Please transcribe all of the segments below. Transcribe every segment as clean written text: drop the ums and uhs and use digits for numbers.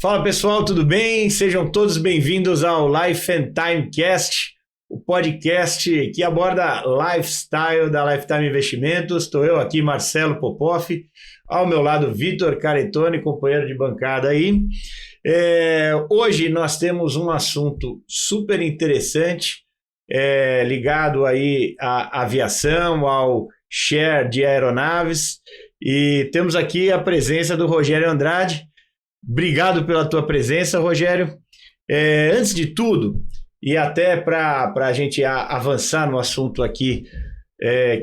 Fala pessoal, tudo bem? Sejam todos bem-vindos ao Life and Time Cast, o podcast que aborda lifestyle da Lifetime Investimentos. Estou eu aqui, Marcelo Popoff, ao meu lado Vitor Caretoni, companheiro de bancada aí. Hoje nós temos um assunto super interessante, ligado aí à aviação, ao share de aeronaves, e temos aqui a presença do Rogério Andrade. Obrigado pela tua presença, Rogério. Antes de tudo, e até para a gente avançar no assunto aqui,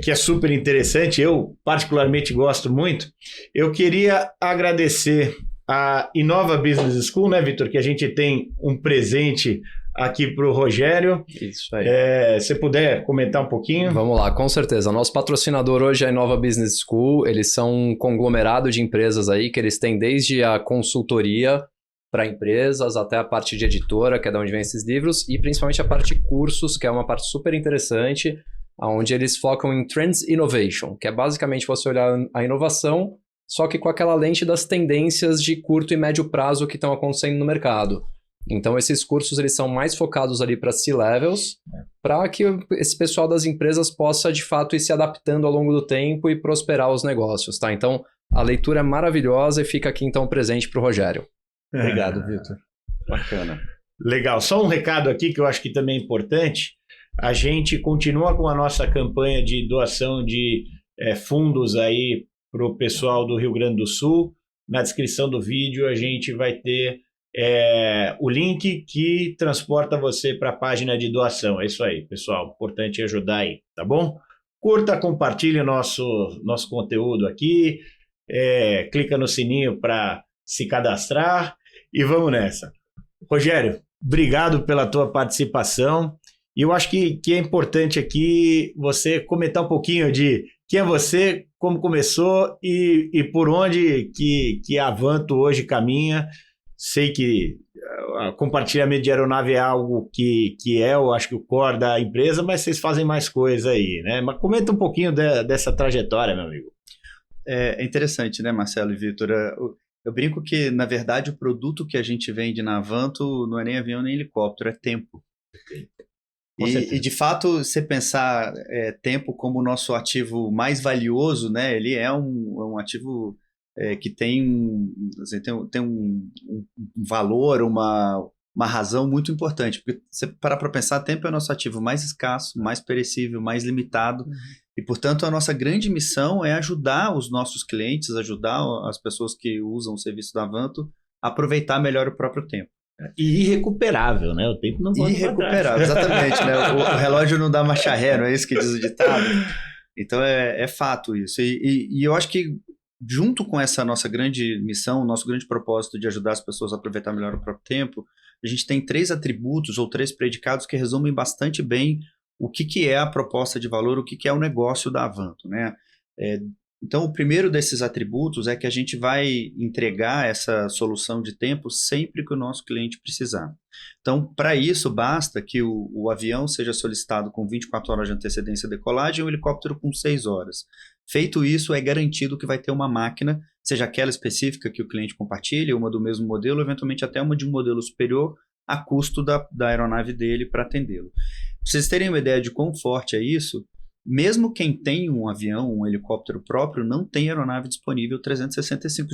que é super interessante, eu particularmente gosto muito, eu queria agradecer a Innova Business School, né, Vitor, que a gente tem um presente aqui para o Rogério. Isso aí. Se puder comentar um pouquinho. Vamos lá, com certeza. Nosso patrocinador hoje é a Innova Business School. Eles são um conglomerado de empresas aí que eles têm desde a consultoria para empresas até a parte de editora, que é de onde vem esses livros, e principalmente a parte de cursos, que é uma parte super interessante, onde eles focam em Trends Innovation, que é basicamente você olhar a inovação, só que com aquela lente das tendências de curto e médio prazo que estão acontecendo no mercado. Então, esses cursos eles são mais focados ali para C-Levels, para que esse pessoal das empresas possa, de fato, ir se adaptando ao longo do tempo e prosperar os negócios, tá? Então, a leitura é maravilhosa e fica aqui, então, presente para o Rogério. Obrigado, Vitor. Bacana. Legal. Só um recado aqui que eu acho que também é importante. A gente continua com a nossa campanha de doação de fundos aí para o pessoal do Rio Grande do Sul. Na descrição do vídeo a gente vai ter o link que transporta você para a página de doação. É isso aí, pessoal. Importante ajudar aí, tá bom? Curta, compartilhe o nosso conteúdo aqui, clica no sininho para se cadastrar e vamos nessa. Rogério, obrigado pela tua participação. E eu acho que é importante aqui você comentar um pouquinho de quem é você, como começou e por onde que a Avanto hoje caminha. Sei que compartilhamento de aeronave é algo que eu acho que o core da empresa, mas vocês fazem mais coisa aí, né? Mas comenta um pouquinho dessa trajetória, meu amigo. É interessante, né, Marcelo e Vitor? Eu brinco que, na verdade, o produto que a gente vende na Avanto não é nem avião nem helicóptero, é tempo. E de fato, você pensar tempo como o nosso ativo mais valioso, né? Ele é um ativo que tem um valor, uma razão muito importante. Porque você parar para pensar, tempo é o nosso ativo mais escasso, mais perecível, mais limitado. E, portanto, a nossa grande missão é ajudar os nossos clientes, ajudar as pessoas que usam o serviço da Avanto a aproveitar melhor o próprio tempo. E irrecuperável, né? O tempo não volta. Irrecuperável, exatamente, né? O relógio não dá marcha ré, não é isso que diz o ditado? Então é fato isso. E eu acho que junto com essa nossa grande missão, nosso grande propósito de ajudar as pessoas a aproveitar melhor o próprio tempo, a gente tem 3 atributos ou 3 predicados que resumem bastante bem o que é a proposta de valor, o que é o negócio da Avanto, né? Então, o primeiro desses atributos é que a gente vai entregar essa solução de tempo sempre que o nosso cliente precisar. Então, para isso, basta que o avião seja solicitado com 24 horas de antecedência à decolagem e o helicóptero com 6 horas. Feito isso, é garantido que vai ter uma máquina, seja aquela específica que o cliente compartilha, uma do mesmo modelo, eventualmente até uma de um modelo superior, a custo da aeronave dele para atendê-lo. Para vocês terem uma ideia de quão forte é isso, mesmo quem tem um avião, um helicóptero próprio, não tem aeronave disponível 365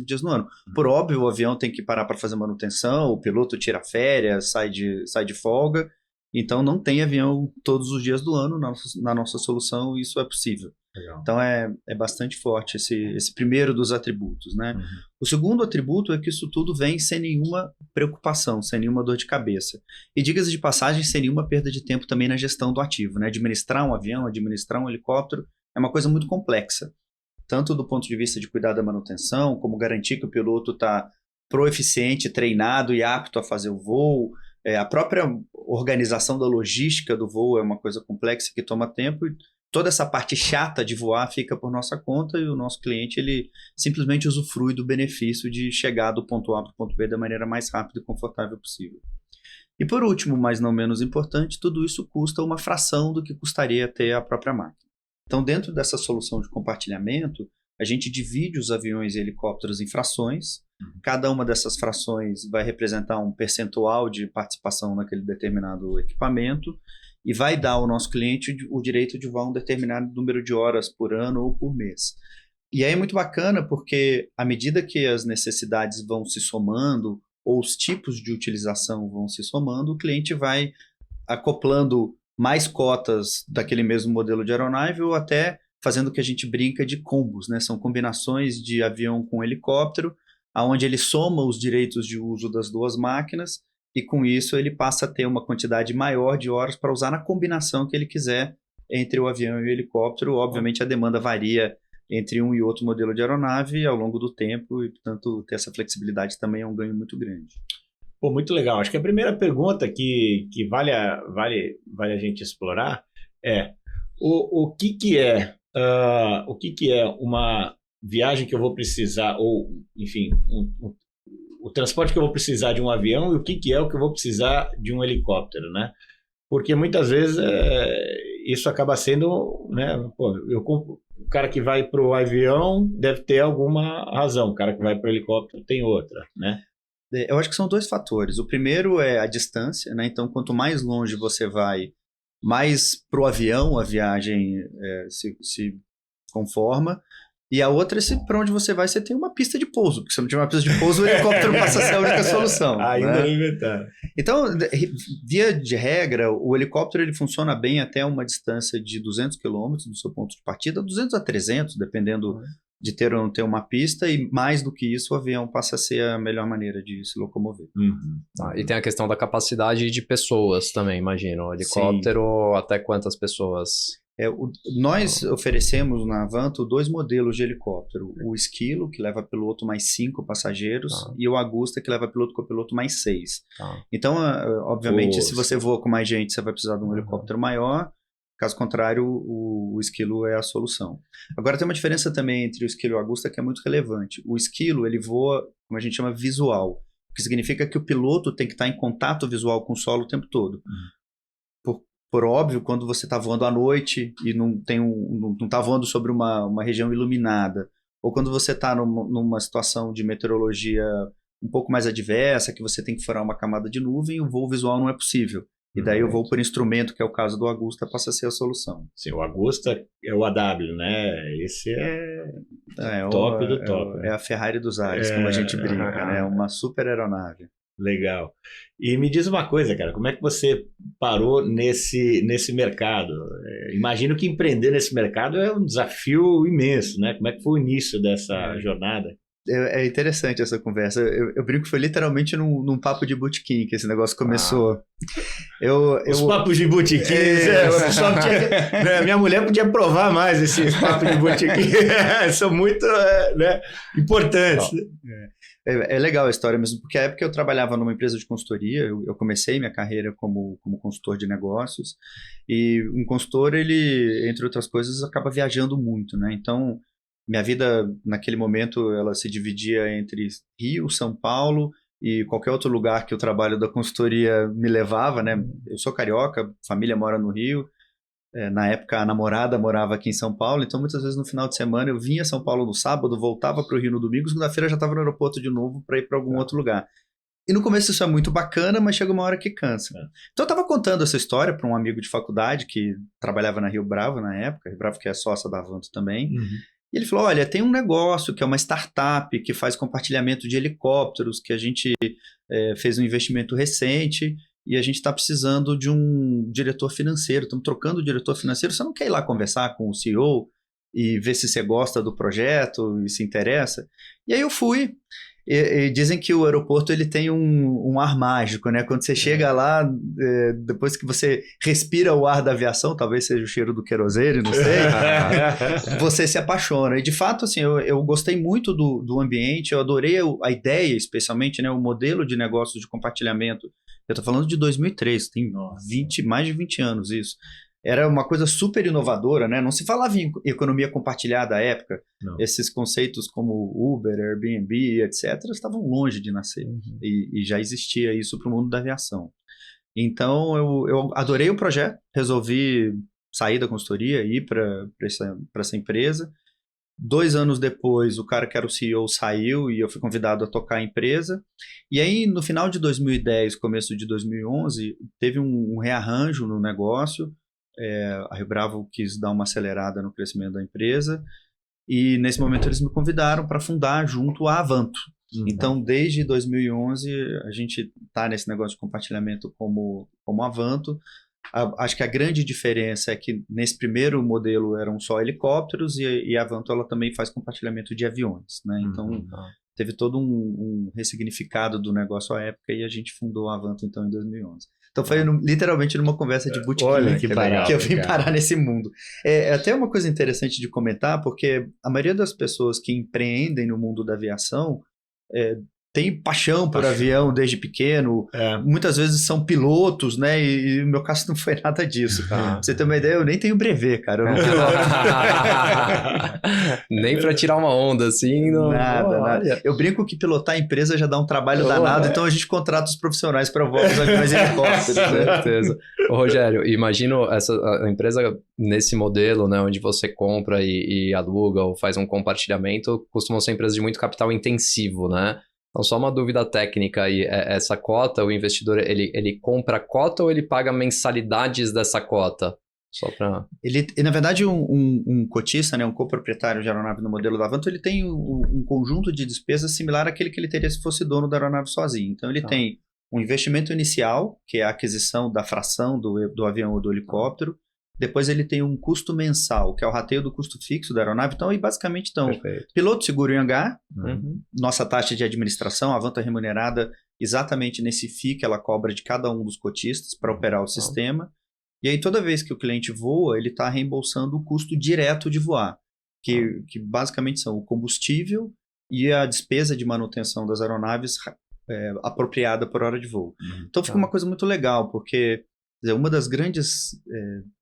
dias no ano. Por óbvio, o avião tem que parar para fazer manutenção, o piloto tira férias, sai de folga, então não tem avião todos os dias do ano na nossa solução, isso é possível. Legal. Então é bastante forte esse primeiro dos atributos, né? Uhum. O segundo atributo é que isso tudo vem sem nenhuma preocupação, sem nenhuma dor de cabeça. E diga-se de passagem, sem nenhuma perda de tempo também na gestão do ativo, né? Administrar um avião, administrar um helicóptero é uma coisa muito complexa. Tanto do ponto de vista de cuidar da manutenção, como garantir que o piloto está proeficiente, treinado e apto a fazer o voo. A própria organização da logística do voo é uma coisa complexa que toma tempo e toda essa parte chata de voar fica por nossa conta e o nosso cliente ele simplesmente usufrui do benefício de chegar do ponto A para o ponto B da maneira mais rápida e confortável possível. E por último, mas não menos importante, tudo isso custa uma fração do que custaria ter a própria máquina. Então, dentro dessa solução de compartilhamento, a gente divide os aviões e helicópteros em frações, Cada uma dessas frações vai representar um percentual de participação naquele determinado equipamento e vai dar ao nosso cliente o direito de voar um determinado número de horas por ano ou por mês. E aí é muito bacana porque, à medida que as necessidades vão se somando ou os tipos de utilização vão se somando, o cliente vai acoplando mais cotas daquele mesmo modelo de aeronave ou até fazendo o que a gente brinca de combos, né? São combinações de avião com helicóptero, onde ele soma os direitos de uso das duas máquinas e com isso ele passa a ter uma quantidade maior de horas para usar na combinação que ele quiser entre o avião e o helicóptero. Obviamente a demanda varia entre um e outro modelo de aeronave ao longo do tempo e, portanto, ter essa flexibilidade também é um ganho muito grande. Pô, muito legal. Acho que a primeira pergunta que vale a gente explorar é o que é uma viagem que eu vou precisar, ou, enfim, o transporte que eu vou precisar de um avião e o que é o que eu vou precisar de um helicóptero, né? Porque muitas vezes isso acaba sendo, né? Pô, o cara que vai para o avião deve ter alguma razão, o cara que vai para o helicóptero tem outra, né? Eu acho que são dois fatores. O primeiro é a distância, né? Então, quanto mais longe você vai, mais para o avião a viagem se conforma. E a outra é se para onde você vai, você tem uma pista de pouso. Porque se não tiver uma pista de pouso, o helicóptero passa a ser a única solução. Ainda né? não inventaram. Então, via de regra, o helicóptero ele funciona bem até uma distância de 200 km do seu ponto de partida, 200 a 300, dependendo de ter ou não ter uma pista, e mais do que isso, o avião passa a ser a melhor maneira de se locomover. E tem a questão da capacidade de pessoas também, imagino. O helicóptero, até quantas pessoas? Nós oferecemos na Avanto 2 modelos de helicóptero. O Esquilo, que leva piloto mais 5 passageiros, e o Agusta, que leva piloto com copiloto mais 6. Então, obviamente, se você voa com mais gente, você vai precisar de um helicóptero maior. Caso contrário, o Esquilo é a solução. Agora, tem uma diferença também entre o Esquilo e o Agusta que é muito relevante. O Esquilo, ele voa, como a gente chama, visual, o que significa que o piloto tem que estar em contato visual com o solo o tempo todo. Por óbvio, quando você está voando à noite e não está voando sobre uma região iluminada, ou quando você está numa situação de meteorologia um pouco mais adversa, que você tem que furar uma camada de nuvem, o voo visual não é possível. E daí o voo por instrumento, que é o caso do Agusta, passa a ser a solução. Sim, o Agusta é o AW, né? Esse é top do top. É a Ferrari dos ares, como a gente brinca, né? Uma super aeronave. Legal. E me diz uma coisa, cara, como é que você parou nesse mercado? Imagino que empreender nesse mercado é um desafio imenso, né? Como é que foi o início dessa jornada? É interessante essa conversa. Eu brinco que foi literalmente num papo de botequim que esse negócio começou. Os papos de botequim, minha mulher podia provar mais esses papos de botequim. São muito importantes. É legal a história mesmo, porque a época que eu trabalhava numa empresa de consultoria, eu comecei minha carreira como consultor de negócios, e um consultor, ele, entre outras coisas, acaba viajando muito, né? Então, minha vida, naquele momento, ela se dividia entre Rio, São Paulo e qualquer outro lugar que o trabalho da consultoria me levava, né? Eu sou carioca, família mora no Rio. Na época, a namorada morava aqui em São Paulo, então muitas vezes no final de semana eu vinha a São Paulo no sábado, voltava para o Rio no domingo, segunda-feira já estava no aeroporto de novo para ir para algum outro lugar. E no começo isso é muito bacana, mas chega uma hora que cansa. Então eu estava contando essa história para um amigo de faculdade que trabalhava na Rio Bravo na época, Rio Bravo que é sócia da Avanto também, e ele falou, olha, tem um negócio que é uma startup que faz compartilhamento de helicópteros, que a gente fez um investimento recente, e a gente está precisando de um diretor financeiro, estamos trocando o diretor financeiro, você não quer ir lá conversar com o CEO e ver se você gosta do projeto e se interessa? E aí eu fui, e dizem que o aeroporto ele tem um ar mágico, né? Quando você chega lá, depois que você respira o ar da aviação, talvez seja o cheiro do querosene, não sei, você se apaixona. E de fato, assim, eu gostei muito do ambiente, eu adorei a ideia, especialmente, né, o modelo de negócio de compartilhamento. Eu estou falando de 2003, tem mais de 20 anos isso. Era uma coisa super inovadora, né? Não se falava em economia compartilhada à época. Não. Esses conceitos como Uber, Airbnb, etc., estavam longe de nascer. E já existia isso para o mundo da aviação. Então, eu adorei o projeto, resolvi sair da consultoria e ir para essa empresa. 2 anos depois, o cara que era o CEO saiu e eu fui convidado a tocar a empresa. E aí, no final de 2010, começo de 2011, teve um rearranjo no negócio. A Rio Bravo quis dar uma acelerada no crescimento da empresa. E nesse momento eles me convidaram para fundar junto à Avanto. Então, desde 2011, a gente está nesse negócio de compartilhamento como Avanto. Acho que a grande diferença é que nesse primeiro modelo eram só helicópteros e a Avanto ela também faz compartilhamento de aviões, né? Então teve todo um ressignificado do negócio à época e a gente fundou a Avanto então em 2011. Então foi literalmente numa conversa de botequim. Olha que barato, que eu vim parar nesse mundo. É até uma coisa interessante de comentar, porque a maioria das pessoas que empreendem no mundo da aviação tem paixão por avião desde pequeno, muitas vezes são pilotos, né? E no meu caso não foi nada disso. Pra você ter uma ideia, eu nem tenho brevet, cara. Eu não piloto. Nem pra tirar uma onda, assim. Não... Nada. Eu brinco que pilotar a empresa já dá um trabalho danado, então a gente contrata os profissionais para voar os aviões e helicópteros. Com certeza. Ô, Rogério, imagino a empresa nesse modelo, né, onde você compra e aluga ou faz um compartilhamento, costumam ser empresas de muito capital intensivo, né? Então, só uma dúvida técnica aí, essa cota, o investidor, ele compra a cota ou ele paga mensalidades dessa cota? Só para... Na verdade, um cotista, né, um coproprietário de aeronave no modelo da Avanto, ele tem um conjunto de despesas similar àquele que ele teria se fosse dono da aeronave sozinho. Então, ele tem um investimento inicial, que é a aquisição da fração do avião ou do helicóptero. Depois ele tem um custo mensal, que é o rateio do custo fixo da aeronave. Então, aí basicamente piloto, seguro em hangar, nossa taxa de administração, a Avanto é remunerada exatamente nesse FII que ela cobra de cada um dos cotistas para operar o sistema. E aí toda vez que o cliente voa, ele está reembolsando o custo direto de voar, que basicamente são o combustível e a despesa de manutenção das aeronaves apropriada por hora de voo. Então fica uma coisa muito legal, porque... uma das grandes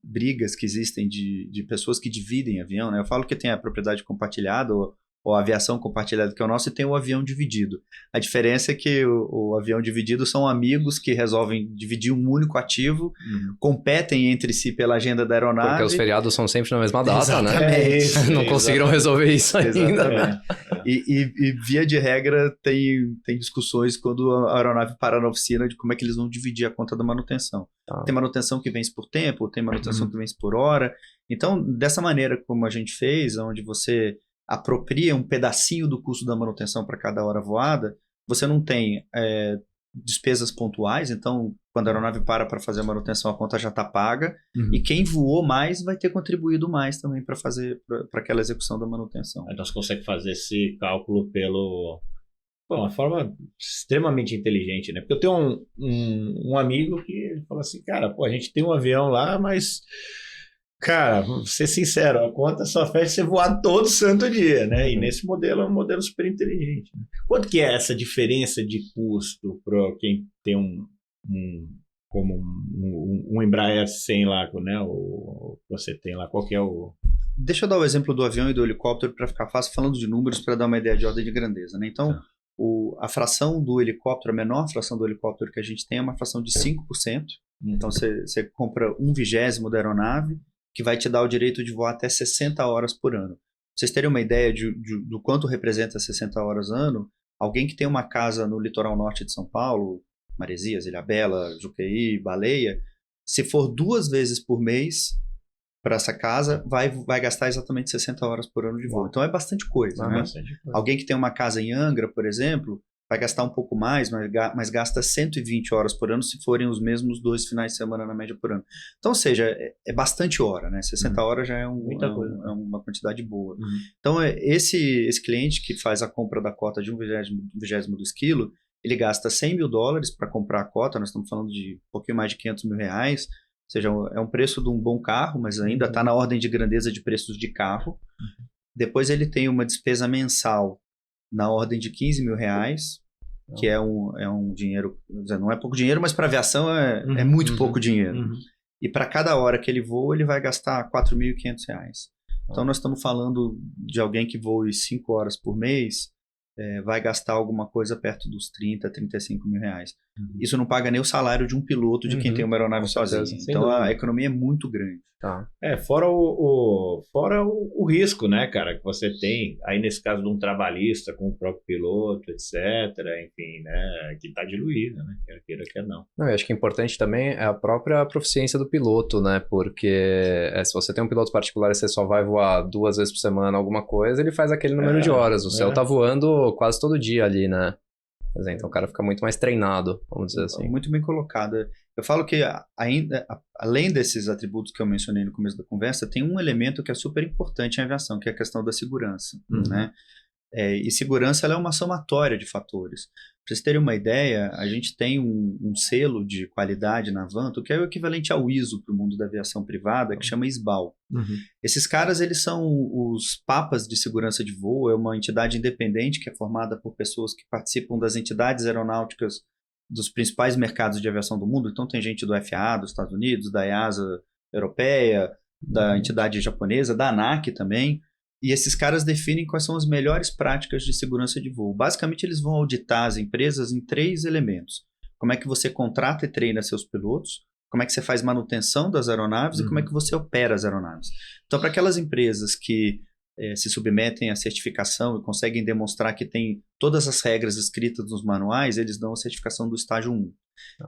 brigas que existem de pessoas que dividem avião, né? Eu falo que tem a propriedade compartilhada ou a aviação compartilhada, que é o nosso, e tem o avião dividido. A diferença é que o avião dividido são amigos que resolvem dividir um único ativo, competem entre si pela agenda da aeronave. Porque os feriados são sempre na mesma data, exatamente, né? Não conseguiram resolver isso ainda. Exatamente. E via de regra, tem discussões quando a aeronave para na oficina de como é que eles vão dividir a conta da manutenção. Tem manutenção que vence por tempo, tem manutenção que vence por hora. Então, dessa maneira como a gente fez, onde você apropria um pedacinho do custo da manutenção para cada hora voada, você não tem despesas pontuais, então quando a aeronave para fazer a manutenção, a conta já está paga, e quem voou mais vai ter contribuído mais também para aquela execução da manutenção. Então você consegue fazer esse cálculo uma forma extremamente inteligente, né? Porque eu tenho um amigo que ele fala assim, cara, a gente tem um avião lá, mas... Cara, vou ser sincero, a conta só fecha você voar todo santo dia, né? E nesse modelo é um modelo super inteligente. Né? Quanto que é essa diferença de custo para quem tem um Embraer 100 lá, né? O você tem lá, qual que é o... Deixa eu dar o exemplo do avião e do helicóptero para ficar fácil, falando de números para dar uma ideia de ordem de grandeza, né? Então, a fração do helicóptero, a menor fração do helicóptero que a gente tem é uma fração de 5%. Então, você compra 1/20 da aeronave, que vai te dar o direito de voar até 60 horas por ano. Pra vocês terem uma ideia do quanto representa 60 horas ano, alguém que tem uma casa no litoral norte de São Paulo, Maresias, Ilhabela, Juqueí, Baleia, se for 2 vezes por mês para essa casa, vai gastar exatamente 60 horas por ano de voo. Então é bastante coisa, né? Bastante coisa. Alguém que tem uma casa em Angra, por exemplo, vai gastar um pouco mais, mas gasta 120 horas por ano se forem os mesmos 2 finais de semana na média por ano. Então, ou seja, é bastante hora, né? 60 horas já é uma quantidade boa. Então, esse cliente que faz a compra da cota de 1/20 do esquilo, ele gasta $100 mil para comprar a cota, nós estamos falando de um pouquinho mais de R$500 mil, ou seja, é um preço de um bom carro, mas ainda está na ordem de grandeza de preços de carro. Depois ele tem uma despesa mensal na ordem de R$15 mil, que é um dinheiro, não é pouco dinheiro, mas para aviação é muito pouco dinheiro. E para cada hora que ele voa, ele vai gastar R$4.500. Então nós estamos falando de alguém que voe 5 horas por mês, vai gastar alguma coisa perto dos 30, 35 mil reais. isso não paga nem o salário de um piloto de quem tem uma aeronave sozinho. Então a economia é muito grande. Tá. Fora o risco, né, cara, que você tem, aí nesse caso de um trabalhista com o próprio piloto, etc, enfim, né, que tá diluído, né, quer queira, quer não. Não, eu acho que importante também é a própria proficiência do piloto, né, porque se você tem um piloto particular e você só vai voar 2 vezes por semana alguma coisa, ele faz aquele número de horas, o seu tá voando quase todo dia ali, né. Então o cara fica muito mais treinado, vamos dizer assim. Muito bem colocado. Eu falo que ainda, além desses atributos que eu mencionei no começo da conversa, tem um elemento que é super importante em aviação, que é a questão da segurança, né? E segurança ela é uma somatória de fatores. Para vocês terem uma ideia, a gente tem um selo de qualidade na Avanto, que é o equivalente ao ISO para o mundo da aviação privada, que chama SBAL. Esses caras, eles são os papas de segurança de voo, é uma entidade independente que é formada por pessoas que participam das entidades aeronáuticas dos principais mercados de aviação do mundo. Então tem gente do FAA, dos Estados Unidos, da EASA europeia, da entidade japonesa, da ANAC também. E esses caras definem quais são as melhores práticas de segurança de voo. Basicamente, eles vão auditar as empresas em 3 elementos. Como é que você contrata e treina seus pilotos, como é que você faz manutenção das aeronaves e como é que você opera as aeronaves. Então, para aquelas empresas que se submetem à certificação e conseguem demonstrar que tem todas as regras escritas nos manuais, eles dão a certificação do estágio 1.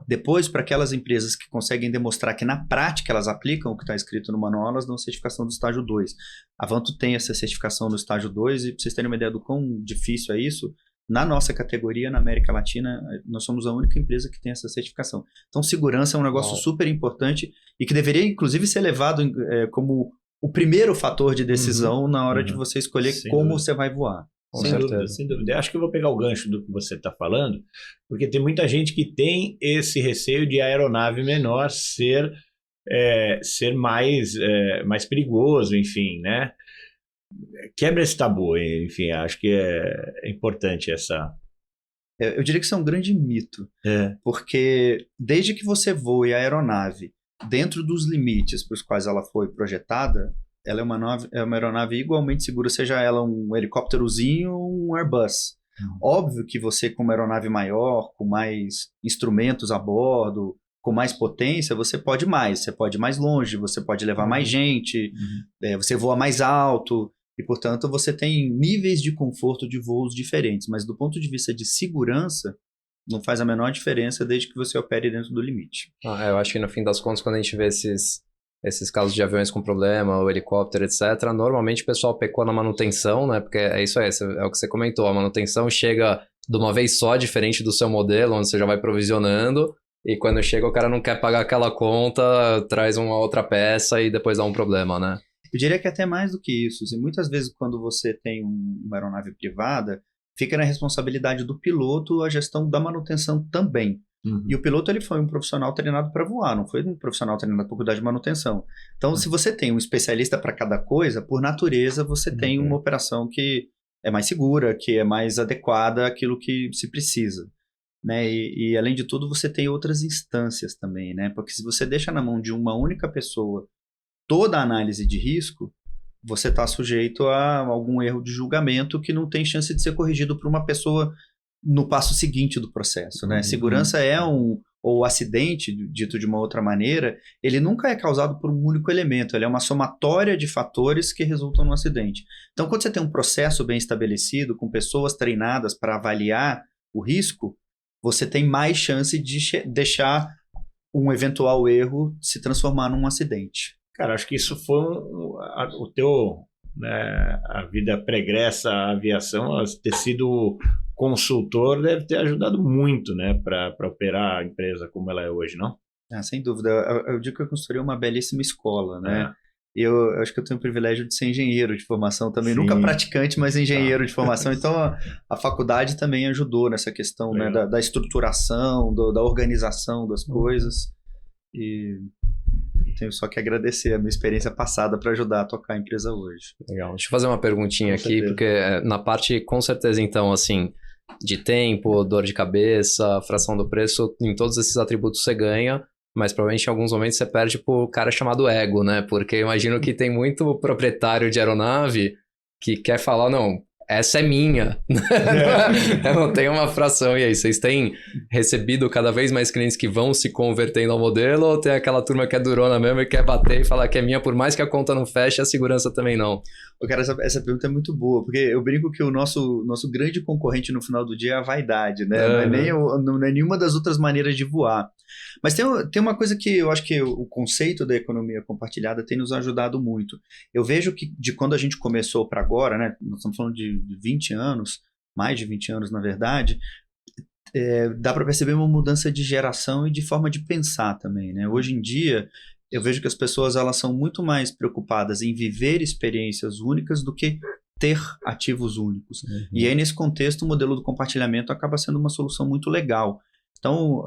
Depois, para aquelas empresas que conseguem demonstrar que na prática elas aplicam o que está escrito no manual, elas dão a certificação do estágio 2. A Avanto tem essa certificação no estágio 2 e para vocês terem uma ideia do quão difícil é isso, na nossa categoria, na América Latina, nós somos a única empresa que tem essa certificação. Então, segurança é um negócio super importante e que deveria, inclusive, ser levado como o primeiro fator de decisão na hora de você escolher como você vai voar. Sem dúvida, sem dúvida. Acho que eu vou pegar o gancho do que você está falando, porque tem muita gente que tem esse receio de a aeronave menor ser mais perigoso, enfim, né? Quebra esse tabu, enfim, acho que é importante essa... Eu diria que isso é um grande mito, porque desde que você voe a aeronave dentro dos limites para os quais ela foi projetada, ela é uma aeronave igualmente segura, seja ela um helicópterozinho ou um Airbus. Óbvio que você, com uma aeronave maior, com mais instrumentos a bordo, com mais potência, você pode ir mais longe, você pode levar mais gente, você voa mais alto, e, portanto, você tem níveis de conforto de voos diferentes, mas do ponto de vista de segurança, não faz a menor diferença desde que você opere dentro do limite. Eu acho que, no fim das contas, quando a gente vê esses casos de aviões com problema, o helicóptero, etc., normalmente o pessoal pecou na manutenção, né? Porque é isso aí, é o que você comentou, a manutenção chega de uma vez só, diferente do seu modelo, onde você já vai provisionando, e quando chega o cara não quer pagar aquela conta, traz uma outra peça e depois dá um problema, né? Eu diria que até mais do que isso. Assim, muitas vezes, quando você tem uma aeronave privada, fica na responsabilidade do piloto a gestão da manutenção também. E o piloto ele foi um profissional treinado para voar, não foi um profissional treinado para cuidar de manutenção. Então, se você tem um especialista para cada coisa, por natureza você tem uma operação que é mais segura, que é mais adequada àquilo que se precisa. Né? E além de tudo, você tem outras instâncias também, né? Porque se você deixa na mão de uma única pessoa toda a análise de risco, você está sujeito a algum erro de julgamento que não tem chance de ser corrigido por uma pessoa no passo seguinte do processo, né? Segurança ou acidente, dito de uma outra maneira, ele nunca é causado por um único elemento, ele é uma somatória de fatores que resultam no acidente. Então, quando você tem um processo bem estabelecido, com pessoas treinadas para avaliar o risco, você tem mais chance de deixar um eventual erro se transformar num acidente. Cara, acho que isso foi o teu, né, a vida pregressa à aviação, ter sido consultor deve ter ajudado muito, né, para operar a empresa como ela é hoje, não? Sem dúvida. Eu digo que eu construí uma belíssima escola, né? Eu acho que eu tenho o privilégio de ser engenheiro de formação também, nunca praticante, mas engenheiro de formação. Então, a faculdade também ajudou nessa questão, né, da estruturação, da organização das coisas. E tenho só que agradecer a minha experiência passada para ajudar a tocar a empresa hoje. Legal. Deixa eu fazer uma perguntinha aqui, porque na parte, com certeza, então, assim, de tempo, dor de cabeça, fração do preço, em todos esses atributos você ganha, mas provavelmente em alguns momentos você perde pro cara chamado ego, né? Porque eu imagino que tem muito proprietário de aeronave que quer falar, não, essa é minha. Eu não tenho uma fração. E aí, vocês têm recebido cada vez mais clientes que vão se convertendo ao modelo, ou tem aquela turma que é durona mesmo e quer bater e falar que é minha, por mais que a conta não feche, a segurança também não? Cara, essa pergunta é muito boa, porque eu brinco que o nosso grande concorrente no final do dia é a vaidade, né? Não é nenhuma das outras maneiras de voar. Mas tem uma coisa que eu acho que o conceito da economia compartilhada tem nos ajudado muito. Eu vejo que de quando a gente começou para agora, né? Nós estamos falando de 20 anos, mais de 20 anos na verdade, dá para perceber uma mudança de geração e de forma de pensar também, né? Hoje em dia, eu vejo que as pessoas elas são muito mais preocupadas em viver experiências únicas do que ter ativos únicos. Uhum. E aí, nesse contexto, o modelo do compartilhamento acaba sendo uma solução muito legal. Então,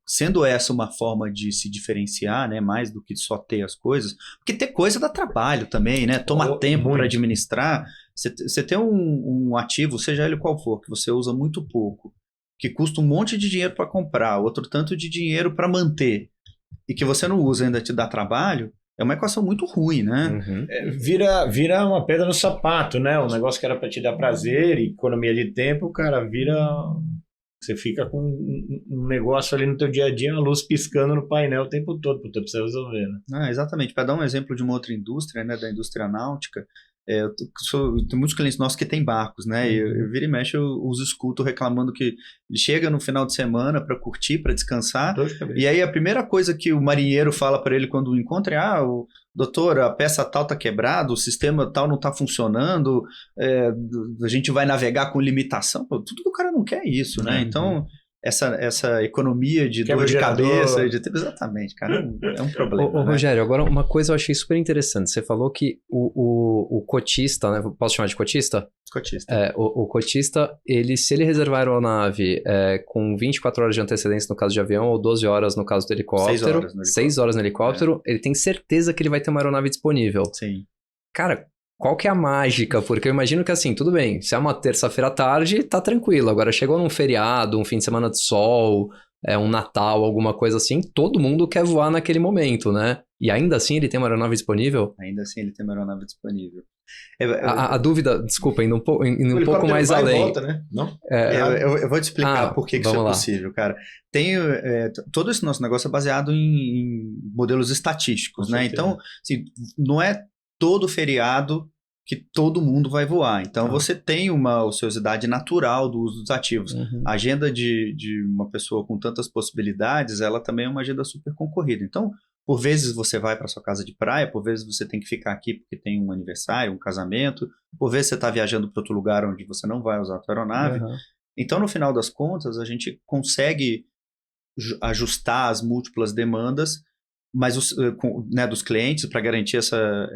sendo essa uma forma de se diferenciar, né, mais do que só ter as coisas, porque ter coisa dá trabalho também, né? Toma tempo para administrar. Você tem um ativo, seja ele qual for, que você usa muito pouco, que custa um monte de dinheiro para comprar, outro tanto de dinheiro para manter, e que você não usa ainda te dá trabalho, é uma equação muito ruim, né? Uhum. Vira uma pedra no sapato, né? Um negócio que era para te dar prazer e economia de tempo, o cara vira... Você fica com um negócio ali no teu dia a dia, a luz piscando no painel o tempo todo, para você resolver, né? Exatamente. Para dar um exemplo de uma outra indústria, né, da indústria náutica, eu tenho muitos clientes nossos que têm barcos, né? E eu vira e mexe, eu os escuto reclamando que ele chega no final de semana para curtir, para descansar. E aí a primeira coisa que o marinheiro fala para ele quando o encontra é: doutor, a peça tal está quebrada, o sistema tal não está funcionando, a gente vai navegar com limitação. Pô, tudo que o cara não quer é isso, né? Então, essa economia de dor de cabeça... Exatamente, cara, é um problema. Né? Rogério, agora uma coisa eu achei super interessante. Você falou que o cotista, né? Posso chamar de cotista? Cotista. O cotista, se ele reservar a aeronave com 24 horas de antecedência no caso de avião, ou 12 horas no caso do helicóptero, 6 horas no helicóptero, ele tem certeza que ele vai ter uma aeronave disponível. Sim. Cara, qual que é a mágica? Porque eu imagino que assim, tudo bem, se é uma terça-feira à tarde, tá tranquilo. Agora chegou num feriado, um fim de semana de sol, um Natal, alguma coisa assim, todo mundo quer voar naquele momento, né? E ainda assim ele tem uma aeronave disponível? Ainda assim ele tem uma aeronave disponível. A dúvida, desculpa, indo um pouco mais além. Volta, né? Não? Eu vou te explicar por que isso é possível, cara. Todo esse nosso negócio é baseado em modelos estatísticos, né? Então, assim, não é todo feriado que todo mundo vai voar. Então, você tem uma ociosidade natural do uso dos ativos. Uhum. A agenda de uma pessoa com tantas possibilidades, ela também é uma agenda super concorrida. Então, por vezes você vai para sua casa de praia, por vezes você tem que ficar aqui porque tem um aniversário, um casamento, por vezes você está viajando para outro lugar onde você não vai usar a tua aeronave. Uhum. Então, no final das contas, a gente consegue ajustar as múltiplas demandas, mas dos clientes para garantir essa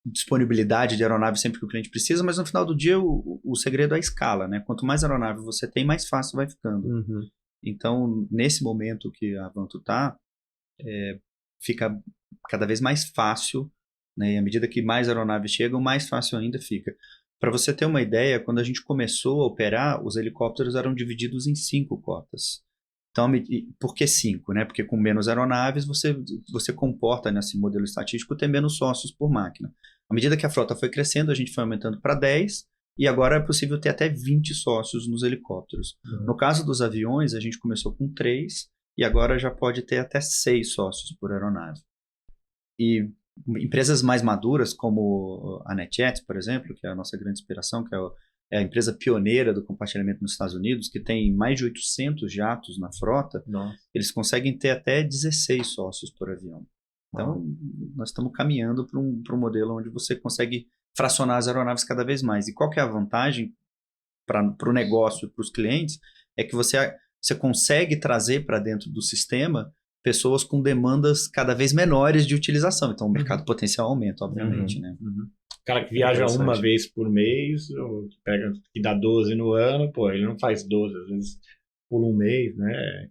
disponibilidade de aeronave sempre que o cliente precisa, mas no final do dia o segredo é a escala, né? Quanto mais aeronave você tem, mais fácil vai ficando. Uhum. Então, nesse momento que a Avanto está, fica cada vez mais fácil, né? E à medida que mais aeronaves chegam, mais fácil ainda fica. Para você ter uma ideia, quando a gente começou a operar, os helicópteros eram divididos em 5 cotas. Então, por que 5? Né? Porque com menos aeronaves, você comporta nesse modelo estatístico ter menos sócios por máquina. À medida que a frota foi crescendo, a gente foi aumentando para 10, e agora é possível ter até 20 sócios nos helicópteros. Uhum. No caso dos aviões, a gente começou com 3, e agora já pode ter até 6 sócios por aeronave. E empresas mais maduras, como a NetJets, por exemplo, que é a nossa grande inspiração, que é a empresa pioneira do compartilhamento nos Estados Unidos, que tem mais de 800 jatos na frota. Nossa. Eles conseguem ter até 16 sócios por avião. Então, nós estamos caminhando para um modelo onde você consegue fracionar as aeronaves cada vez mais. E qual que é a vantagem para o negócio e para os clientes? É que você consegue trazer para dentro do sistema pessoas com demandas cada vez menores de utilização. Então, o mercado potencial aumenta, obviamente, né? Uhum. O cara que viaja uma vez por mês, ou que dá 12 no ano, pô, ele não faz 12, às vezes por um mês, né?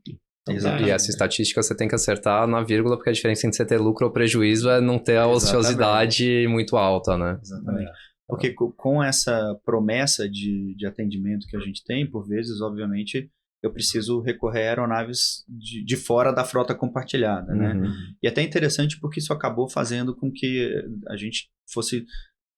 Então, e essa estatística você tem que acertar na vírgula, porque a diferença entre você ter lucro ou prejuízo é não ter a ociosidade muito alta, né? Exatamente. Porque com essa promessa de atendimento que a gente tem, por vezes, obviamente, eu preciso recorrer a aeronaves de fora da frota compartilhada, né? Uhum. E até interessante porque isso acabou fazendo com que a gente fosse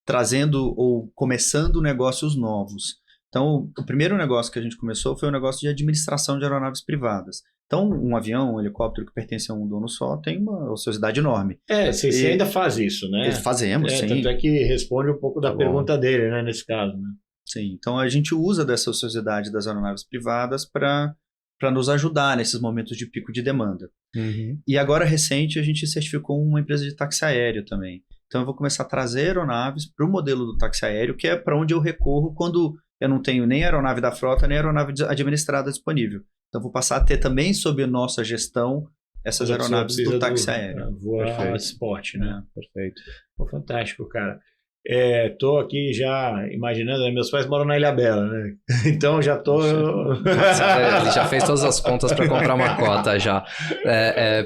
trazendo ou começando negócios novos. Então, o primeiro negócio que a gente começou foi um negócio de administração de aeronaves privadas. Então, um avião, um helicóptero que pertence a um dono só tem uma ociosidade enorme. Você ainda faz isso, né? Fazemos, sim. Tanto é que responde um pouco da pergunta dele, né, nesse caso. Né? Sim, então a gente usa dessa ociosidade das aeronaves privadas para nos ajudar nesses momentos de pico de demanda. E agora, recente, a gente certificou uma empresa de táxi aéreo também. Então, eu vou começar a trazer aeronaves para o modelo do táxi aéreo, que é para onde eu recorro quando eu não tenho nem aeronave da frota, nem aeronave administrada disponível. Então, vou passar a ter também sob nossa gestão essas aeronaves do táxi aéreo. Voar spot, né? Perfeito. Fantástico, cara. Tô aqui já imaginando, né? Meus pais moram na Ilhabela, né? Então já tô... Ele já fez todas as contas para comprar uma cota já.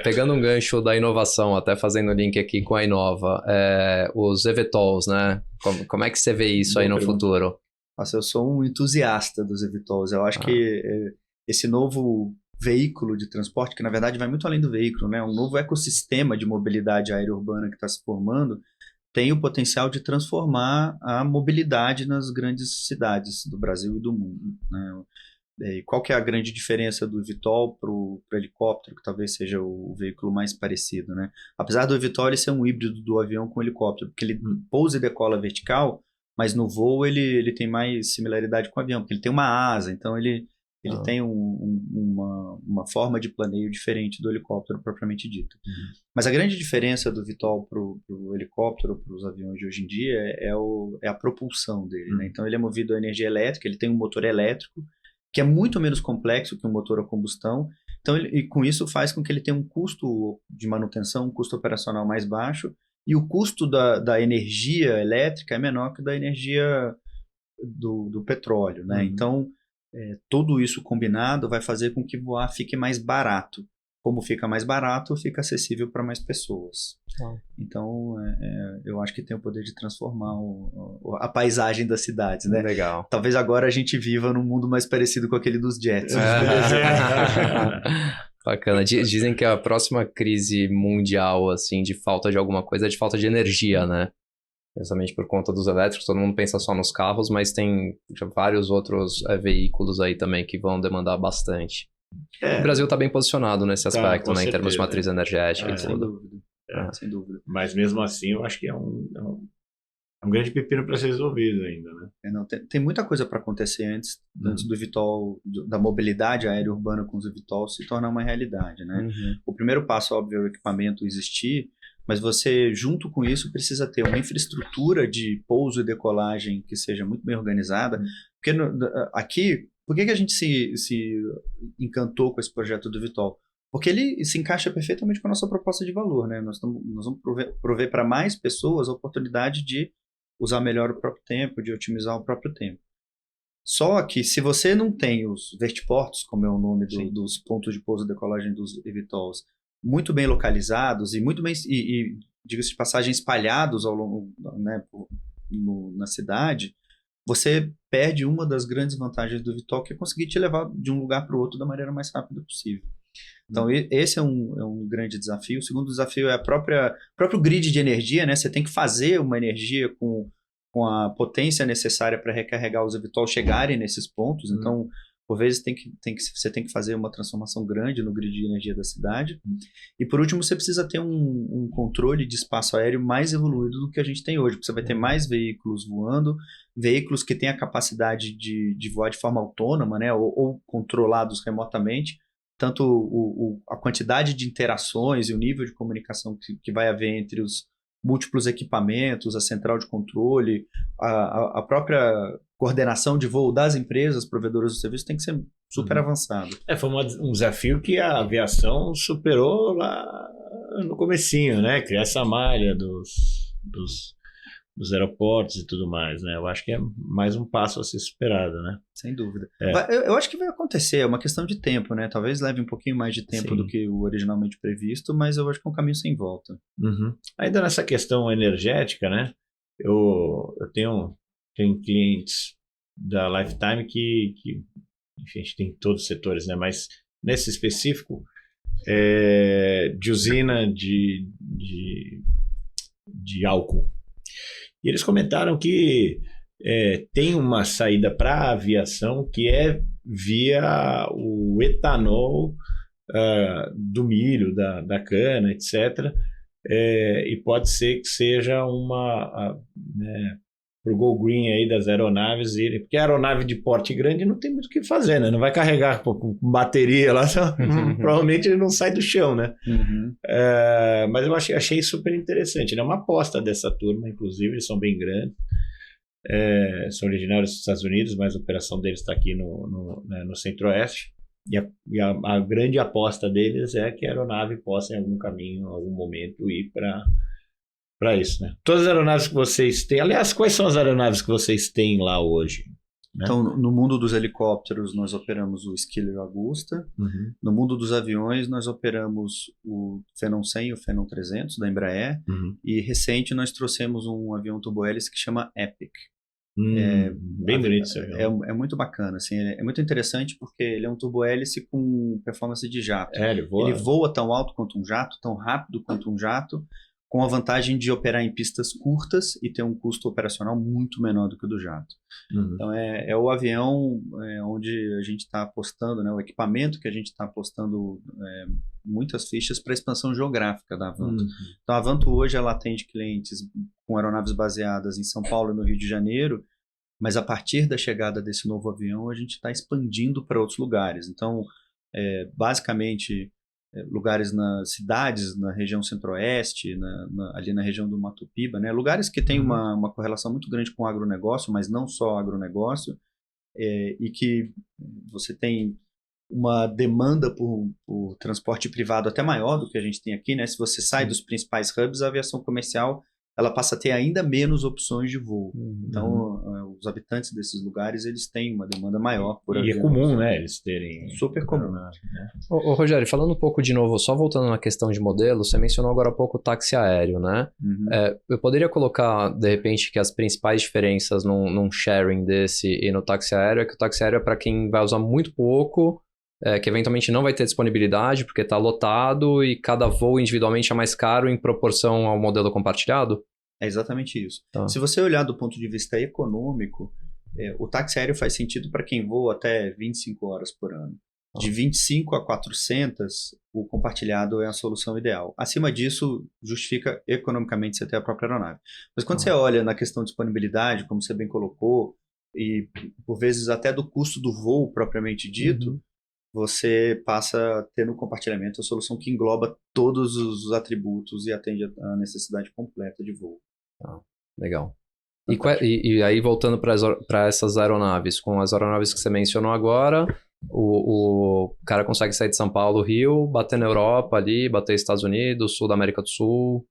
Pegando um gancho da inovação, até fazendo link aqui com a Inova, os eVTOLs, né? Como é que você vê isso aí no futuro? Nossa, eu sou um entusiasta dos eVTOLs. Eu acho que esse novo veículo de transporte, que na verdade vai muito além do veículo, né? Um novo ecossistema de mobilidade aérea urbana que está se formando, tem o potencial de transformar a mobilidade nas grandes cidades do Brasil e do mundo, né? E qual que é a grande diferença do eVTOL para o helicóptero, que talvez seja o veículo mais parecido, né? Apesar do eVTOL ele ser um híbrido do avião com o helicóptero, porque ele pousa e decola vertical, mas no voo ele tem mais similaridade com o avião, porque ele tem uma asa, então ele tem uma forma de planeio diferente do helicóptero propriamente dito. Mas a grande diferença do eVTOL para o helicóptero, para os aviões de hoje em dia, é a propulsão dele, né? Então ele é movido a energia elétrica, ele tem um motor elétrico, que é muito menos complexo que um motor a combustão. Então, e com isso faz com que ele tenha um custo de manutenção, um custo operacional mais baixo, e o custo da energia elétrica é menor que o da energia do petróleo, né? Então, tudo isso combinado vai fazer com que voar fique mais barato. Como fica mais barato, fica acessível para mais pessoas. Então, eu acho que tem o poder de transformar a paisagem das cidades, né? Legal. Talvez agora a gente viva num mundo mais parecido com aquele dos jets. Bacana. Dizem que a próxima crise mundial, assim, de falta de alguma coisa é de falta de energia, né? Justamente por conta dos elétricos, todo mundo pensa só nos carros, mas tem vários outros veículos aí também que vão demandar bastante. O Brasil está bem posicionado nesse aspecto, né, em termos de matriz energética e tudo. Sem dúvida. Mas mesmo assim, eu acho que é um grande pepino para ser resolvido ainda, né? Tem muita coisa para acontecer antes do eVTOL, da mobilidade aérea urbana com os eVTOLs se tornar uma realidade, né? O primeiro passo, óbvio, é o equipamento existir, mas você, junto com isso, precisa ter uma infraestrutura de pouso e decolagem que seja muito bem organizada. Porque aqui, por que a gente se encantou com esse projeto do eVTOL? Porque ele se encaixa perfeitamente com a nossa proposta de valor, né? Nós vamos prover para mais pessoas a oportunidade de usar melhor o próprio tempo, de otimizar o próprio tempo. Só que se você não tem os vertiportos, como é o nome dos pontos de pouso e decolagem dos eVTOLs, muito bem localizados e muito bem, e diga-se de passagem, espalhados ao longo, né, na cidade, você perde uma das grandes vantagens do eVTOL, que é conseguir te levar de um lugar para o outro da maneira mais rápida possível. Então, esse é um grande desafio. O segundo desafio é o próprio grid de energia, né? Você tem que fazer uma energia com a potência necessária para recarregar os eVTOLs chegarem nesses pontos. Então, por vezes, você tem que fazer uma transformação grande no grid de energia da cidade. E, por último, você precisa ter um controle de espaço aéreo mais evoluído do que a gente tem hoje, porque você vai ter mais veículos voando, veículos que têm a capacidade de voar de forma autônoma, né? ou controlados remotamente. Tanto a quantidade de interações e o nível de comunicação que vai haver entre os múltiplos equipamentos, a central de controle, a própria coordenação de voo das empresas provedoras do serviço tem que ser super avançado. Foi um desafio que a aviação superou lá no comecinho, né? Criar essa malha dos aeroportos e tudo mais, né? Eu acho que é mais um passo a ser superado, né? Sem dúvida. Eu acho que vai acontecer, é uma questão de tempo, né? Talvez leve um pouquinho mais de tempo do que o originalmente previsto, mas eu acho que é um caminho sem volta. Ainda nessa questão energética, né? Eu tenho clientes da Lifetime que enfim, a gente tem em todos os setores, né? Mas nesse específico, de usina de álcool. E eles comentaram que tem uma saída para a aviação que é via o etanol do milho, da cana, etc. E pode ser que seja pro Go Green aí das aeronaves, porque a aeronave de porte grande não tem muito o que fazer, né? Não vai carregar com bateria lá, provavelmente ele não sai do chão, né? Uhum. Mas eu achei super interessante, né? Uma aposta dessa turma, inclusive, eles são bem grandes, são originários dos Estados Unidos, mas a operação deles está aqui no Centro-Oeste, e a grande aposta deles é que a aeronave possa, em algum caminho, em algum momento, ir para isso, né? Todas as aeronaves que vocês têm... Aliás, quais são as aeronaves que vocês têm lá hoje? Né? Então, no mundo dos helicópteros, nós operamos o Skiller Augusta. Uhum. No mundo dos aviões, nós operamos o Phenom 100 e o Phenom 300 da Embraer. Uhum. E recente nós trouxemos um avião turbohélice que chama Epic. Bem bonito esse avião. É muito bacana, assim, é muito interessante porque ele é um turbohélice com performance de jato. Ele voa tão alto quanto um jato, tão rápido quanto um jato, com a vantagem de operar em pistas curtas e ter um custo operacional muito menor do que o do jato. Uhum. Então, é o avião onde a gente está apostando, né, o equipamento que a gente está apostando muitas fichas para a expansão geográfica da Avanto. Uhum. Então, a Avanto hoje ela atende clientes com aeronaves baseadas em São Paulo e no Rio de Janeiro, mas a partir da chegada desse novo avião, a gente está expandindo para outros lugares. Então, basicamente... lugares nas cidades, na região centro-oeste, ali na região do Mato Piba, né? Lugares que têm uma correlação muito grande com o agronegócio, mas não só agronegócio, e que você tem uma demanda por transporte privado até maior do que a gente tem aqui, né? Se você sai dos principais hubs, a aviação comercial ela passa a ter ainda menos opções de voo. Então, os habitantes desses lugares, eles têm uma demanda maior por avião. E é comum, né, eles terem... Super comum. Né? Ô, Rogério, falando um pouco de novo, só voltando na questão de modelo, você mencionou agora há pouco o táxi aéreo, né? Uhum. Eu poderia colocar, de repente, que as principais diferenças num sharing desse e no táxi aéreo é que o táxi aéreo é para quem vai usar muito pouco, que eventualmente não vai ter disponibilidade porque está lotado e cada voo individualmente é mais caro em proporção ao modelo compartilhado? É exatamente isso. Tá. Se você olhar do ponto de vista econômico, o táxi aéreo faz sentido para quem voa até 25 horas por ano. De 25 a 400, o compartilhado é a solução ideal. Acima disso, justifica economicamente você ter a própria aeronave. Mas quando você olha na questão de disponibilidade, como você bem colocou, e por vezes até do custo do voo propriamente dito, você passa a ter no compartilhamento a solução que engloba todos os atributos e atende a necessidade completa de voo. Legal. E aí, voltando para essas aeronaves, com as aeronaves que você mencionou agora, o cara consegue sair de São Paulo, Rio, bater na Europa ali, bater Estados Unidos, Sul da América do Sul.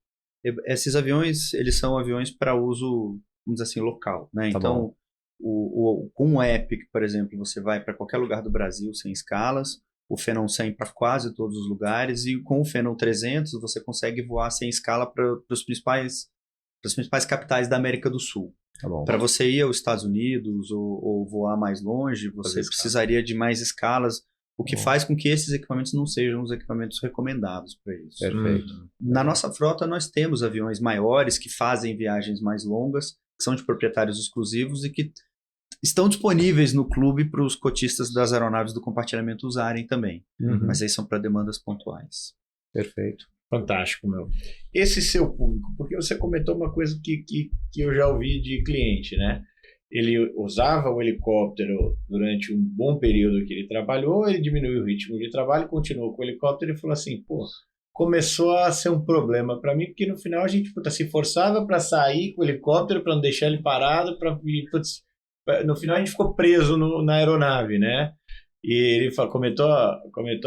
Esses aviões, eles são aviões para uso, vamos dizer assim, local, né? Tá então, bom. Com o Epic, por exemplo, você vai para qualquer lugar do Brasil sem escalas, o Phenom 100 para quase todos os lugares, e com o Phenom 300 você consegue voar sem escala para as principais capitais da América do Sul. Tá bom. Para você ir aos Estados Unidos ou voar mais longe, você precisaria de mais escalas, o que faz com que esses equipamentos não sejam os equipamentos recomendados para isso. Perfeito. Na nossa frota, nós temos aviões maiores que fazem viagens mais longas, que são de proprietários exclusivos e que estão disponíveis no clube para os cotistas das aeronaves do compartilhamento usarem também. Mas aí são para demandas pontuais. Perfeito. Fantástico, meu. Esse seu público, porque você comentou uma coisa que eu já ouvi de cliente, né? Ele usava o helicóptero durante um bom período que ele trabalhou, ele diminuiu o ritmo de trabalho, continuou com o helicóptero e falou assim, pô, começou a ser um problema para mim, porque no final a gente se forçava para sair com o helicóptero, para não deixar ele parado, no final a gente ficou preso na aeronave, né? E ele comentou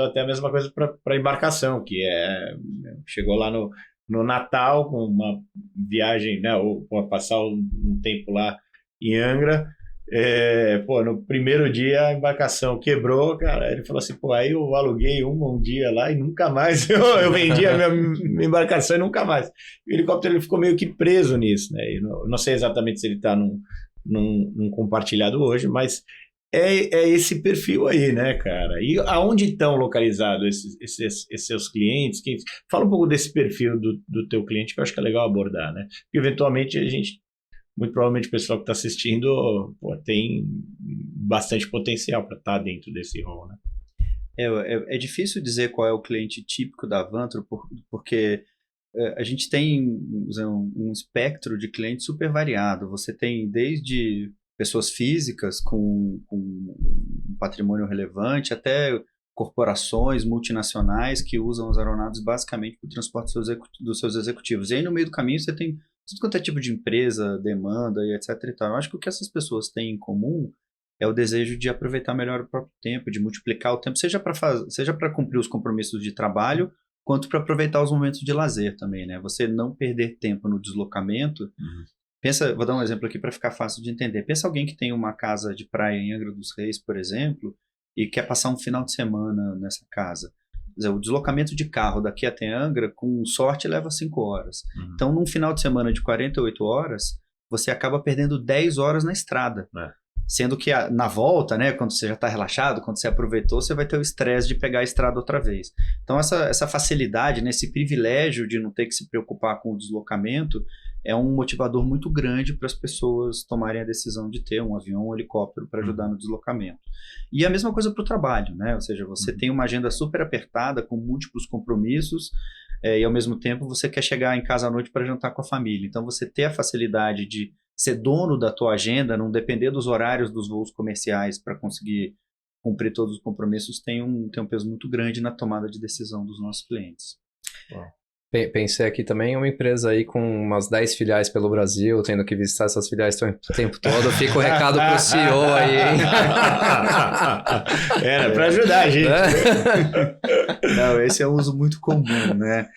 até a mesma coisa para a embarcação, que chegou lá no Natal com uma viagem, né, ou passar um tempo lá em Angra, no primeiro dia a embarcação quebrou, cara, ele falou assim, aí eu aluguei um dia lá e nunca mais eu vendi a minha embarcação e nunca mais. O helicóptero ele ficou meio que preso nisso, né? Eu não sei exatamente se ele está num compartilhado hoje, mas é esse perfil aí, né, cara? E aonde estão localizados esses seus clientes? Fala um pouco desse perfil do teu cliente, que eu acho que é legal abordar, né? Porque eventualmente a gente muito provavelmente o pessoal que está assistindo tem bastante potencial para estar dentro desse rol, né? É difícil dizer qual é o cliente típico da Avantro, porque a gente tem um espectro de clientes super variado. Você tem desde pessoas físicas com um patrimônio relevante até corporações multinacionais que usam as aeronaves basicamente para o transporte dos seus executivos. E aí no meio do caminho você tem tudo quanto é tipo de empresa, demanda e etc. e tal. Eu acho que o que essas pessoas têm em comum é o desejo de aproveitar melhor o próprio tempo, de multiplicar o tempo, seja para cumprir os compromissos de trabalho, quanto para aproveitar os momentos de lazer também, né? Você não perder tempo no deslocamento. Pensa, vou dar um exemplo aqui para ficar fácil de entender. Pensa alguém que tem uma casa de praia em Angra dos Reis, por exemplo, e quer passar um final de semana nessa casa. Quer dizer, o deslocamento de carro daqui até Angra, com sorte, leva 5 horas. Então, num final de semana de 48 horas, você acaba perdendo 10 horas na estrada. Sendo que na volta, né, quando você já está relaxado, quando você aproveitou, você vai ter o estresse de pegar a estrada outra vez. Então, essa facilidade, né, esse privilégio de não ter que se preocupar com o deslocamento é um motivador muito grande para as pessoas tomarem a decisão de ter um avião ou um helicóptero para ajudar no deslocamento. E a mesma coisa para o trabalho, né? Ou seja, você tem uma agenda super apertada, com múltiplos compromissos, e ao mesmo tempo você quer chegar em casa à noite para jantar com a família. Então, você ter a facilidade de ser dono da tua agenda, não depender dos horários dos voos comerciais para conseguir cumprir todos os compromissos, tem um peso muito grande na tomada de decisão dos nossos clientes. Pensei aqui também em uma empresa aí com umas 10 filiais pelo Brasil, tendo que visitar essas filiais o tempo todo. Fica o recado pro CEO aí, hein? Era para ajudar a gente. Não, esse é um uso muito comum, né?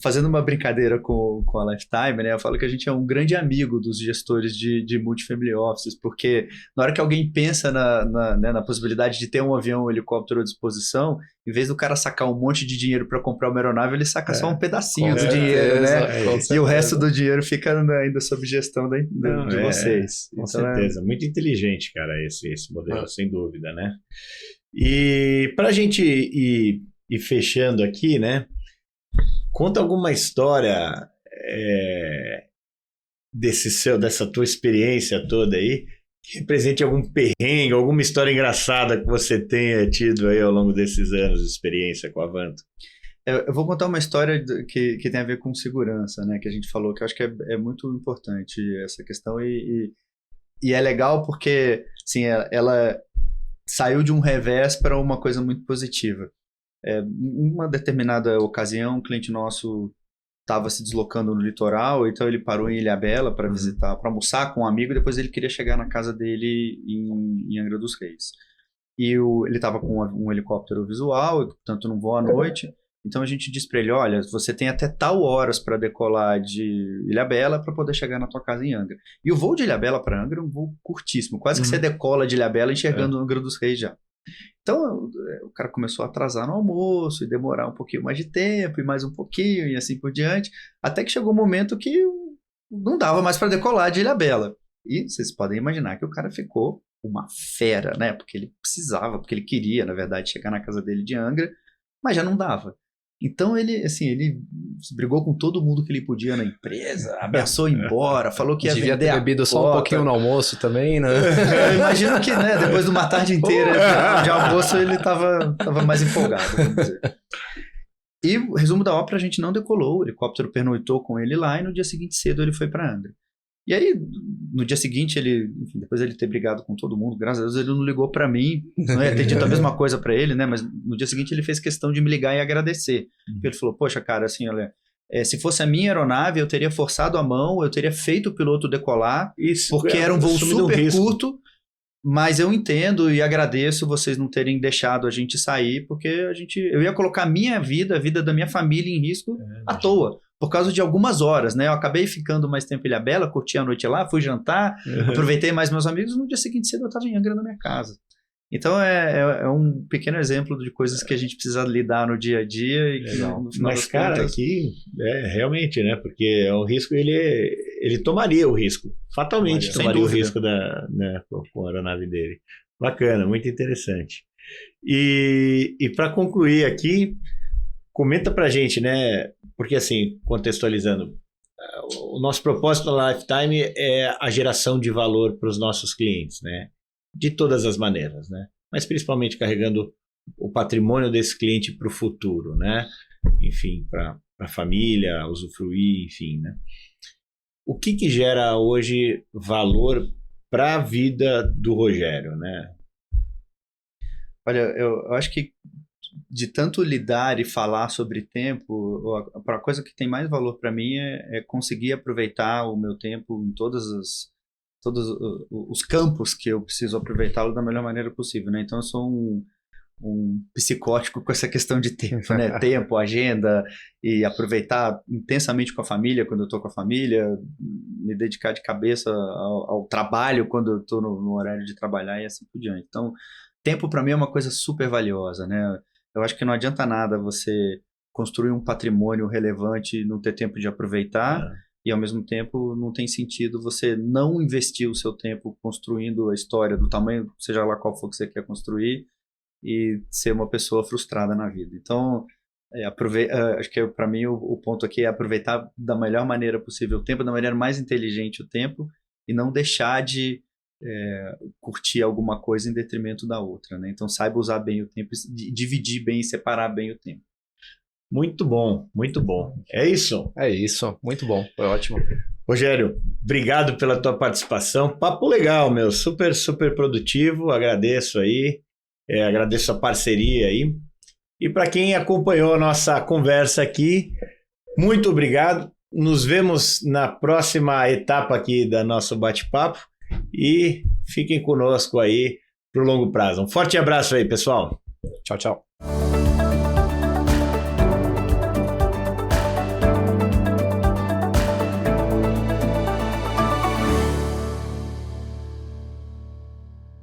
Fazendo uma brincadeira com a Lifetime, né? Eu falo que a gente é um grande amigo dos gestores de multifamily offices, porque na hora que alguém pensa na possibilidade de ter um avião ou um helicóptero à disposição, em vez do cara sacar um monte de dinheiro para comprar uma aeronave, ele saca só um pedacinho do dinheiro, né? E o resto do dinheiro fica ainda sob gestão de vocês. Com certeza. Muito inteligente, cara, esse modelo, sem dúvida, né? E para a gente ir fechando aqui, né? Conta alguma história dessa tua experiência toda aí, que represente algum perrengue, alguma história engraçada que você tenha tido aí ao longo desses anos de experiência com a Avantro. Eu vou contar uma história que tem a ver com segurança, né? Que a gente falou, que eu acho que é muito importante essa questão e é legal porque, assim, ela saiu de um revés para uma coisa muito positiva. Uma determinada ocasião, um cliente nosso estava se deslocando no litoral, então ele parou em Ilhabela para visitar, para almoçar com um amigo, e depois ele queria chegar na casa dele em Angra dos Reis. E ele estava com um helicóptero visual, portanto não voa à noite, então a gente disse para ele, olha, você tem até tal horas para decolar de Ilhabela para poder chegar na tua casa em Angra. E o voo de Ilhabela para Angra é um voo curtíssimo, quase que você decola de Ilhabela enxergando Angra dos Reis já. Então, o cara começou a atrasar no almoço e demorar um pouquinho mais de tempo e mais um pouquinho e assim por diante, até que chegou um momento que não dava mais para decolar de Ilhabela. E vocês podem imaginar que o cara ficou uma fera, né? Porque ele precisava, porque ele queria, na verdade, chegar na casa dele de Angra, mas já não dava. Então ele brigou com todo mundo que ele podia na empresa, ameaçou ir embora, falou que ia devia vender ter bebido só um pouquinho no almoço também, né? Eu imagino que, né, depois de uma tarde inteira de almoço, ele tava mais empolgado, vamos dizer. E o resumo da ópera, a gente não decolou, o helicóptero pernoitou com ele lá e no dia seguinte cedo ele foi para Angra. E aí, no dia seguinte, depois de ele ter brigado com todo mundo, graças a Deus ele não ligou para mim, não ia ter dito a mesma coisa para ele, né? Mas no dia seguinte ele fez questão de me ligar e agradecer. Ele falou, poxa, cara, assim, olha, se fosse a minha aeronave, eu teria forçado a mão, eu teria feito o piloto decolar, porque era um voo super curto, mas eu entendo e agradeço vocês não terem deixado a gente sair, porque eu ia colocar a minha vida, a vida da minha família em risco à toa. Por causa de algumas horas, né? Eu acabei ficando mais tempo em Ilhabela, curti a noite lá, fui jantar, aproveitei mais meus amigos, no dia seguinte cedo eu estava em Angra na minha casa. Então é um pequeno exemplo de coisas que a gente precisa lidar no dia a dia. E que no final mas, cara, contas... aqui realmente, né? Porque é um risco, ele tomaria o risco, fatalmente tomaria o risco com a aeronave dele. Bacana, muito interessante. E para concluir aqui, comenta pra gente, né? Porque assim, contextualizando, o nosso propósito na Lifetime é a geração de valor para os nossos clientes, né? De todas as maneiras, né? Mas principalmente carregando o patrimônio desse cliente para o futuro, né? Enfim, para a família, usufruir, enfim, né? O que gera hoje valor para a vida do Rogério, né? Olha, eu acho que de tanto lidar e falar sobre tempo, a coisa que tem mais valor para mim é conseguir aproveitar o meu tempo em todos os campos que eu preciso aproveitá-lo da melhor maneira possível, né? Então eu sou um psicótico com essa questão de tempo, né? Tempo, agenda, e aproveitar intensamente com a família quando eu estou com a família, me dedicar de cabeça ao trabalho quando eu estou no horário de trabalhar e assim por diante. Então, tempo para mim é uma coisa super valiosa, né? Eu acho que não adianta nada você construir um patrimônio relevante e não ter tempo de aproveitar, e ao mesmo tempo não tem sentido você não investir o seu tempo construindo a história do tamanho, seja lá qual for que você quer construir, e ser uma pessoa frustrada na vida. Então, acho que para mim o ponto aqui é aproveitar da melhor maneira possível o tempo, da maneira mais inteligente o tempo, e não deixar de curtir alguma coisa em detrimento da outra, né? Então saiba usar bem o tempo, dividir bem e separar bem o tempo. Muito bom, muito bom. É isso? É isso, muito bom, foi ótimo. Rogério, obrigado pela tua participação. Papo legal, meu, super, super produtivo. Agradeço aí, agradeço a parceria aí. E para quem acompanhou a nossa conversa aqui, muito obrigado. Nos vemos na próxima etapa aqui da nosso bate-papo. E fiquem conosco aí para o longo prazo. Um forte abraço aí, pessoal. Tchau, tchau.